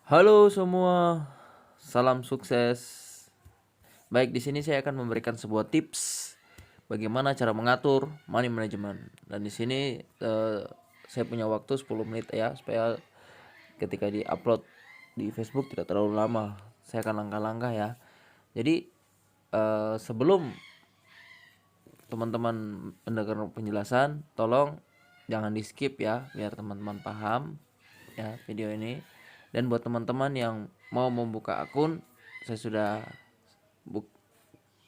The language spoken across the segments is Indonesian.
Halo semua, salam sukses. Baik, di sini saya akan memberikan sebuah tips bagaimana cara mengatur money management. Dan di sini saya punya waktu 10 menit ya, supaya ketika di-upload di Facebook tidak terlalu lama. Saya akan langkah-langkah ya. Jadi sebelum teman-teman mendengar penjelasan, tolong jangan di-skip ya, biar teman-teman paham ya video ini. Dan buat teman-teman yang mau membuka akun, saya sudah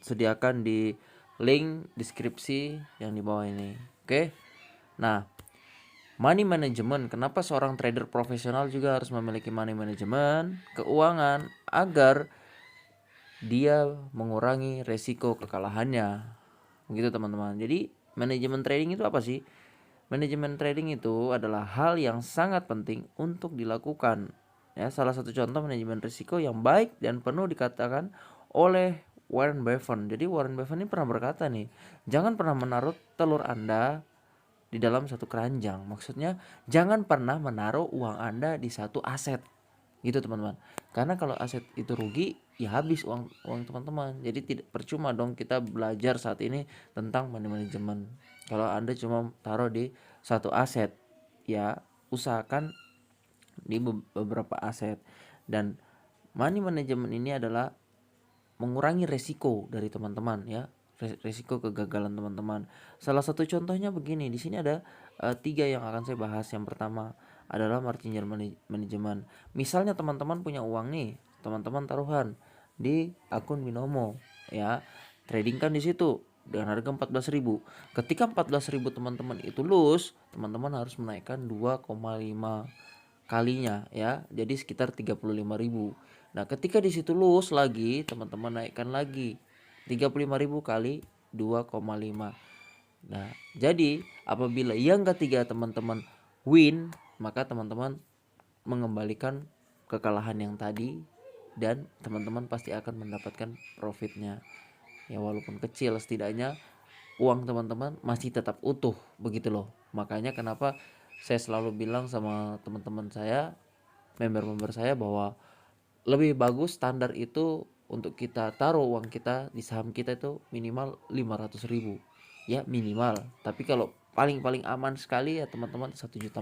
sediakan di link deskripsi yang di bawah ini. Oke. Nah, money management, kenapa seorang trader profesional juga harus memiliki money management keuangan agar dia mengurangi resiko kekalahannya. Begitu teman-teman. Jadi, manajemen trading itu apa sih? Manajemen trading itu adalah hal yang sangat penting untuk dilakukan. Ya, salah satu contoh manajemen risiko yang baik dan penuh dikatakan oleh Warren Buffett. Jadi Warren Buffett ini pernah berkata nih, jangan pernah menaruh telur Anda di dalam satu keranjang. Maksudnya jangan pernah menaruh uang Anda di satu aset. Gitu teman-teman. Karena kalau aset itu rugi, ya habis uang teman-teman. Jadi tidak percuma dong kita belajar saat ini tentang money management. Kalau Anda cuma taruh di satu aset, ya usahakan di beberapa aset. Dan money management ini adalah mengurangi resiko dari teman-teman ya, resiko kegagalan teman-teman. Salah satu contohnya begini, di sini ada 3 yang akan saya bahas. Yang pertama adalah margin management. Misalnya teman-teman punya uang nih, teman-teman taruhan di akun Binomo ya, trading kan di situ dengan harga 14.000. Ketika 14.000 teman-teman itu lose, teman-teman harus menaikkan 2,5 kalinya ya, jadi sekitar 35.000. Nah, ketika di situ lose lagi, teman-teman naikkan lagi 35.000 kali 2,5. Nah, jadi apabila yang ketiga teman-teman win, maka teman-teman mengembalikan kekalahan yang tadi dan teman-teman pasti akan mendapatkan profitnya. Ya walaupun kecil, setidaknya uang teman-teman masih tetap utuh, begitu loh. Makanya kenapa saya selalu bilang sama teman-teman saya, member-member saya, bahwa lebih bagus standar itu untuk kita taruh uang kita di saham kita itu minimal 500.000 ya, minimal. Tapi kalau paling aman sekali ya teman-teman 1.400.000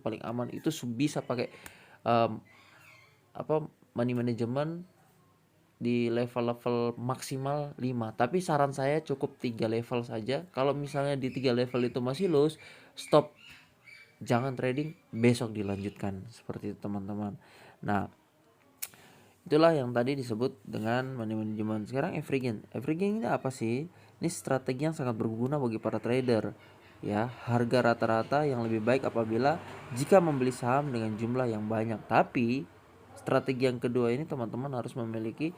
paling aman. Itu bisa pakai um, money management di level-level maksimal 5. Tapi saran saya cukup 3 level saja. Kalau misalnya di 3 level itu masih loss, stop, jangan trading, besok dilanjutkan, seperti itu teman-teman. Nah, itulah yang tadi disebut dengan money management. Sekarang evergreen. Evergreen ini apa sih? Ini strategi yang sangat berguna bagi para trader. Ya, harga rata-rata yang lebih baik apabila jika membeli saham dengan jumlah yang banyak. Tapi strategi yang kedua ini teman-teman harus memiliki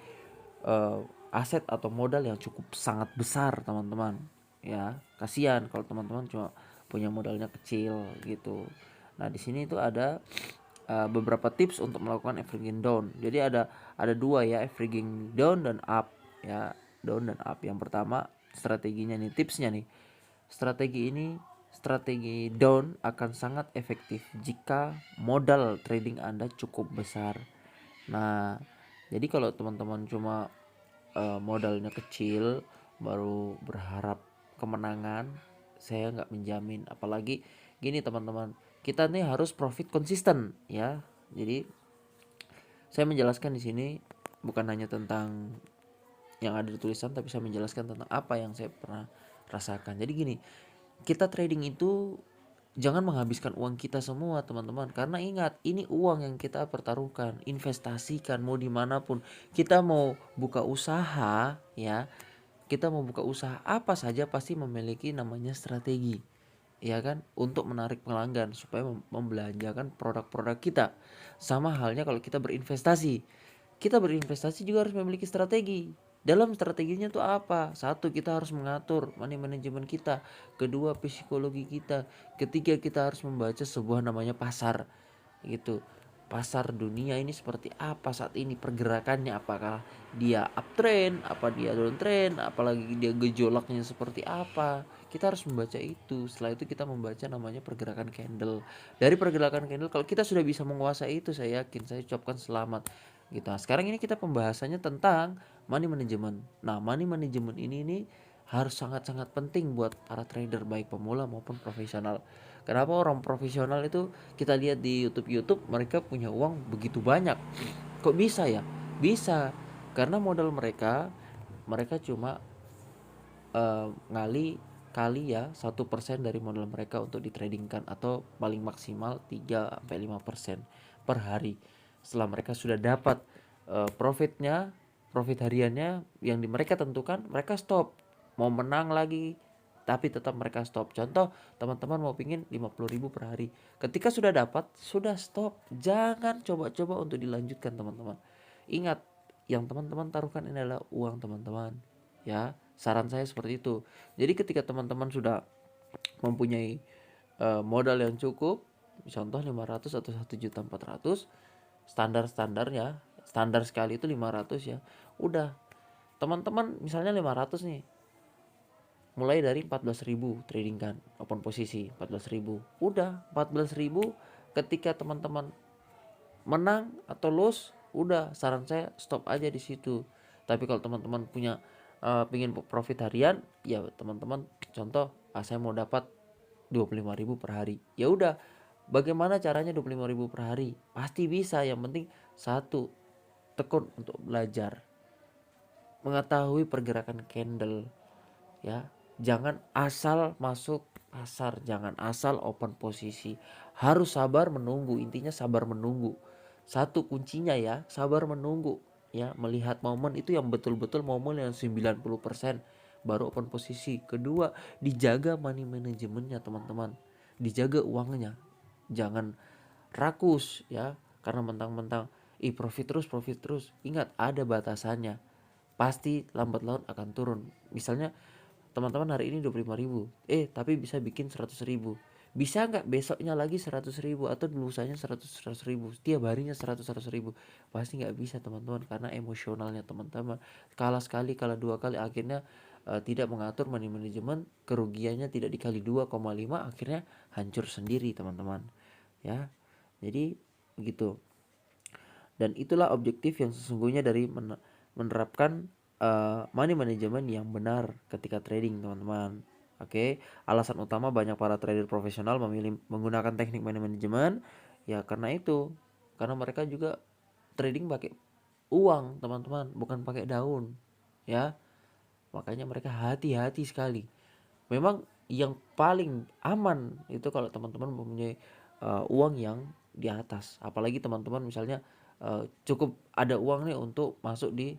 aset atau modal yang cukup sangat besar teman-teman. Ya, kasihan kalau teman-teman cuma punya modalnya kecil gitu. Nah, di sini itu ada beberapa tips untuk melakukan evergreen down. Jadi ada dua ya, evergreen down dan up ya, down dan up. Yang pertama strateginya nih, tipsnya nih. Strategi down akan sangat efektif jika modal trading Anda cukup besar. Nah, jadi kalau teman-teman cuma modalnya kecil baru berharap kemenangan, saya nggak menjamin. Apalagi gini teman-teman, kita nih harus profit konsisten ya. Jadi saya menjelaskan di sini bukan hanya tentang yang ada di tulisan, tapi saya menjelaskan tentang apa yang saya pernah rasakan. Jadi gini, kita trading itu jangan menghabiskan uang kita semua teman-teman, karena ingat, ini uang yang kita pertaruhkan, investasikan mau dimanapun. Kita mau buka usaha ya, kita mau buka usaha apa saja pasti memiliki namanya strategi, ya kan, untuk menarik pelanggan supaya membelanjakan produk-produk kita. Sama halnya kalau kita berinvestasi, juga harus memiliki strategi. Dalam strateginya tuh apa? Satu, kita harus mengatur money management kita. Kedua, psikologi kita. Ketiga, kita harus membaca sebuah namanya pasar gitu. Pasar dunia ini seperti apa saat ini pergerakannya, apakah dia uptrend, apa dia downtrend, apalagi dia gejolaknya seperti apa kita harus membaca itu. Setelah itu kita membaca namanya pergerakan candle. Dari pergerakan candle, kalau kita sudah bisa menguasai itu, saya yakin, saya ucapkan selamat gitu. Nah, sekarang ini kita pembahasannya tentang money management. Nah, money management ini harus sangat-sangat penting buat para trader baik pemula maupun profesional. Kenapa orang profesional itu kita lihat di YouTube mereka punya uang begitu banyak? Kok bisa ya? Bisa karena modal mereka cuma kali ya 1% dari modal mereka untuk ditradingkan, atau paling maksimal 3-5% per hari. Setelah mereka sudah dapat profit hariannya yang mereka tentukan, mereka stop. Mau menang lagi tapi tetap mereka stop. Contoh, teman-teman mau pingin 50.000 per hari, ketika sudah dapat sudah stop. Jangan coba-coba untuk dilanjutkan, teman-teman. Ingat, yang teman-teman taruhkan ini adalah uang teman-teman, ya. Saran saya seperti itu. Jadi ketika teman-teman sudah mempunyai modal yang cukup, contoh 500 atau 1.400.000, standarnya standar sekali itu 500 ya. Udah, teman-teman misalnya 500 nih, mulai dari 14.000 trading kan, open posisi 14.000. Udah 14.000, ketika teman-teman menang atau loss, udah saran saya stop aja di situ. Tapi kalau teman-teman punya pingin profit harian, ya teman-teman contoh, saya mau dapat 25.000 per hari. Ya udah, bagaimana caranya 25.000 per hari? Pasti bisa. Yang penting satu, tekun untuk belajar, mengetahui pergerakan candle, ya. Jangan asal masuk pasar, jangan asal open posisi. Harus sabar menunggu, intinya sabar menunggu. Satu kuncinya ya, sabar menunggu, ya, melihat momen itu yang betul-betul momen yang 90%, baru open posisi. Kedua, dijaga money manajemennya, teman-teman. Dijaga uangnya. Jangan rakus ya, karena mentang-mentang profit terus. Ingat, ada batasannya. Pasti lambat laun akan turun. Misalnya teman-teman hari ini 25.000, tapi bisa bikin 100.000. Bisa nggak besoknya lagi 100.000, atau lusanya 100.000, setiap harinya 100.000? Pasti nggak bisa, teman-teman, karena emosionalnya teman-teman. Kalah sekali, kalah dua kali, akhirnya tidak mengatur money management, kerugiannya tidak dikali 2,5, akhirnya hancur sendiri, teman-teman, ya. Jadi begitu. Dan itulah objektif yang sesungguhnya dari menerapkan money management yang benar ketika trading, teman-teman. Oke, alasan utama banyak para trader profesional memilih menggunakan teknik money management ya karena itu, karena mereka juga trading pakai uang, teman-teman, bukan pakai daun, ya. Makanya mereka hati-hati sekali. Memang yang paling aman itu kalau teman-teman mempunyai uang yang di atas. Apalagi teman-teman misalnya cukup ada uang nih untuk masuk di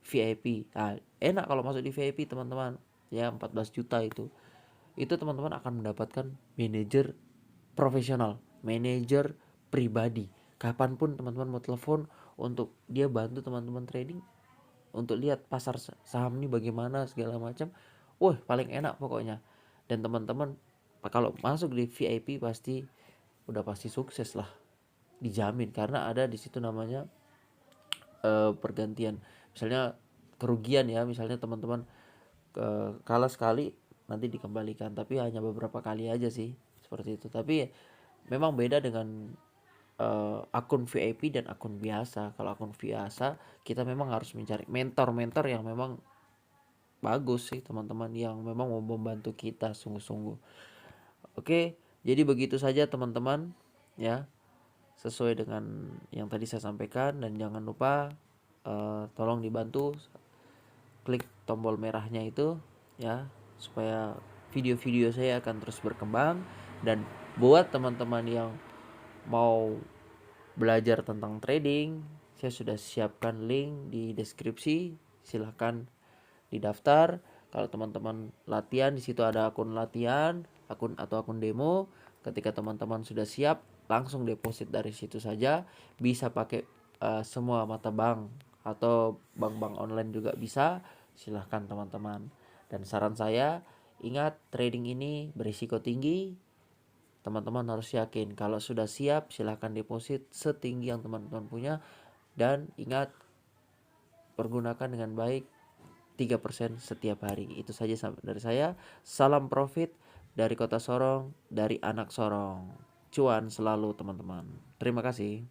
VIP. Nah, enak kalau masuk di VIP, teman-teman. Ya, 14 juta itu. Itu teman-teman akan mendapatkan manajer profesional, manajer pribadi. Kapanpun teman-teman mau telepon untuk dia bantu teman-teman trading, untuk lihat pasar saham ini bagaimana segala macam. Wah, paling enak pokoknya. Dan teman-teman kalau masuk di VIP pasti sukses lah, dijamin, karena ada di situ namanya pergantian. Misalnya kerugian ya, misalnya teman-teman kalah sekali nanti dikembalikan, tapi hanya beberapa kali aja sih seperti itu. Tapi memang beda dengan akun VIP dan akun biasa. Kalau akun biasa kita memang harus mencari mentor-mentor yang memang bagus sih, teman-teman, yang memang mau membantu kita sungguh-sungguh. Oke, jadi begitu saja, teman-teman, ya, sesuai dengan yang tadi saya sampaikan. Dan jangan lupa tolong dibantu klik tombol merahnya itu, ya, supaya video-video saya akan terus berkembang. Dan buat teman-teman yang mau belajar tentang trading, saya sudah siapkan link di deskripsi, silahkan didaftar. Kalau teman-teman latihan, di situ ada akun latihan, akun demo. Ketika teman-teman sudah siap, langsung deposit dari situ saja. Bisa pakai semua mata bank atau bank-bank online juga bisa. Silahkan, teman-teman. Dan saran saya, ingat, trading ini berisiko tinggi. Teman-teman harus yakin. Kalau sudah siap, silahkan deposit setinggi yang teman-teman punya. Dan ingat, pergunakan dengan baik 3% setiap hari. Itu saja dari saya. Salam profit dari Kota Sorong, dari anak Sorong. Cuan selalu teman-teman. Terima kasih.